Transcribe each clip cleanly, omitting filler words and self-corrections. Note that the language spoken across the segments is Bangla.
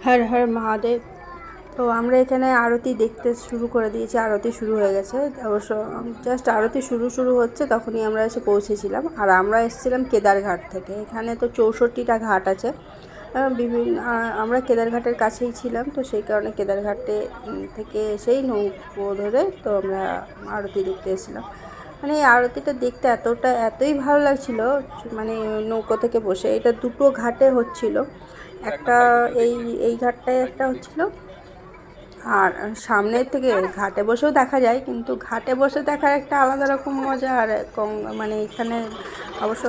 হর হর মহাদেব। তো আমরা এখানে আরতি দেখতে শুরু করে দিয়েছি, আরতি শুরু হয়ে গেছে। অবশ্য জাস্ট আরতি শুরু হচ্ছে তখনই আমরা এসে পৌঁছেছিলাম। আর আমরা এসেছিলাম কেদারঘাট থেকে। এখানে তো 64টা ঘাট আছে বিভিন্ন। আমরা কেদারঘাটের কাছেই ছিলাম, তো সেই কারণে কেদারঘাটে থেকে এসেই নৌকো ধরে তো আমরা আরতি দেখতে এসেছিলাম। মানে এই আরতিটা দেখতে এতই ভালো লাগছিল, মানে নৌকো থেকে বসে। এটা দুটো ঘাটে হচ্ছিল, একটা এই ঘাটটায় একটা হচ্ছিল, আর সামনের থেকে ঘাটে বসেও দেখা যায়, কিন্তু ঘাটে বসে দেখার একটা আলাদা রকম মজা। আর মানে এখানে অবশ্য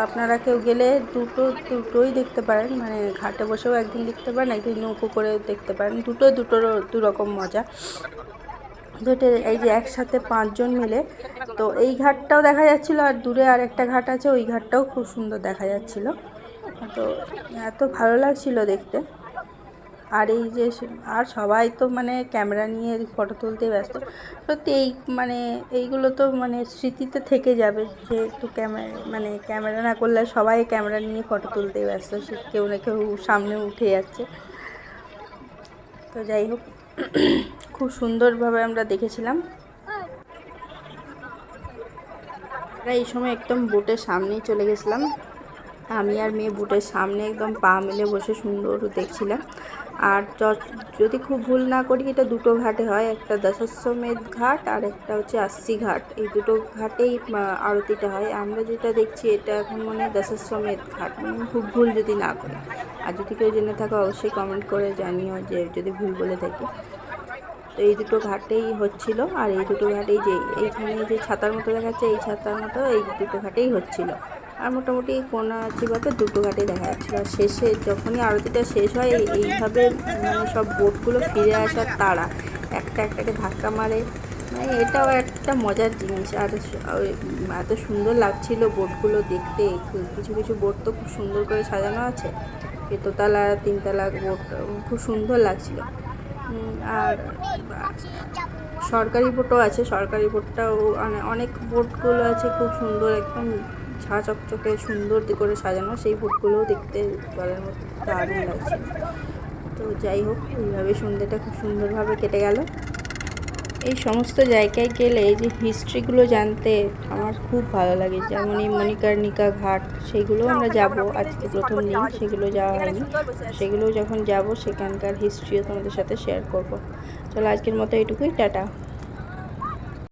আপনারা কেউ গেলে দুটোই দেখতে পারেন, মানে ঘাটে বসেও একদিন দেখতে পারেন, একদিন নৌকো করে দেখতে পারেন। দুটোর দু রকম মজা। দুটো এই যে একসাথে 5 জন মিলে, তো এই ঘাটটাও দেখা যাচ্ছিলো, আর দূরে আর একটা ঘাট আছে, ওই ঘাটটাও খুব সুন্দর দেখা যাচ্ছিলো। তো এত ভালো লাগছিল দেখতে। আর এই যে আর সবাই তো মানে ক্যামেরা নিয়ে ফটো তুলতেই ব্যস্ত। সত্যি মানে এইগুলো তো মানে স্মৃতিতে থেকে যাবে, যেহেতু ক্যামেরা না করলে সবাই ক্যামেরা নিয়ে ফটো তুলতেই ব্যস্ত, সে কেউ না কেউ সামনে উঠে যাচ্ছে। তো যাই হোক, খুব সুন্দরভাবে আমরা দেখেছিলাম। আমরা এই সময় একদম বোটের সামনেই চলে গেছিলাম। আমি আর মেয়ে বোটের সামনে একদম পা মেলে বসে সুন্দর দেখছিলাম। আর যদি খুব ভুল না করি, এটা দুটো ঘাটে হয়, একটা দশাশ্বমেধ ঘাট আর একটা হচ্ছে আস্সি ঘাট। এই দুটো ঘাটেই আরতিটা হয়। আমরা যেটা দেখছি এটা এখন মনে হয় দশাশ্বমেধ ঘাট, মানে খুব ভুল যদি না করি। আর যদি কেউ জেনে থাকো অবশ্যই কমেন্ট করে জানিও যে যদি ভুল বলে থাকি। তো এই দুটো ঘাটেই হচ্ছিল। আর এই দুটো ঘাটেই যে এইখানে যে ছাতার মতো দেখাচ্ছে, এই ছাতার মতো এই দুটো ঘাটেই হচ্ছিল। আর মোটামুটি কোনা চিবাতে দুটো ঘাটেই দেখা যাচ্ছিলো। আর শেষে যখনই আরতিটা শেষ হয়, এইভাবে মানে সব বোটগুলো ফিরে আসার তাড়া, একটাকে ধাক্কা মারে। মানে এটাও একটা মজার জিনিস। আর এত সুন্দর লাগছিল বোটগুলো দেখতে। কিছু বোট তো খুব সুন্দর করে সাজানো আছে, দোতলা 3তলা বোট, খুব সুন্দর লাগছিল। আর সরকারি বোটও আছে, সরকারি বোটটাও অনেক বোটগুলো আছে খুব সুন্দর, একদম ঝাঁ চকচকে সুন্দর করে সাজানো। সেই বোটগুলোও দেখতে জলের মধ্যে দারুণ লাগছিল। তো যাই হোক, এইভাবে সন্ধ্যেটা খুব সুন্দরভাবে কেটে গেল। এই সমস্ত জায়গায় গেলে এই যে হিস্ট্রিগুলো জানতে আমার খুব ভালো লাগে। যেমন এই মণিকর্ণিকা ঘাট, সেগুলোও আমরা যাব, আজকে প্রথম দিন, সেগুলো যাওয়া হয়নি। সেগুলো যখন যাব সেখানকার হিস্ট্রিও তোমাদের সাথে শেয়ার করব। চলো আজকের মতো এইটুকুই, টাটা।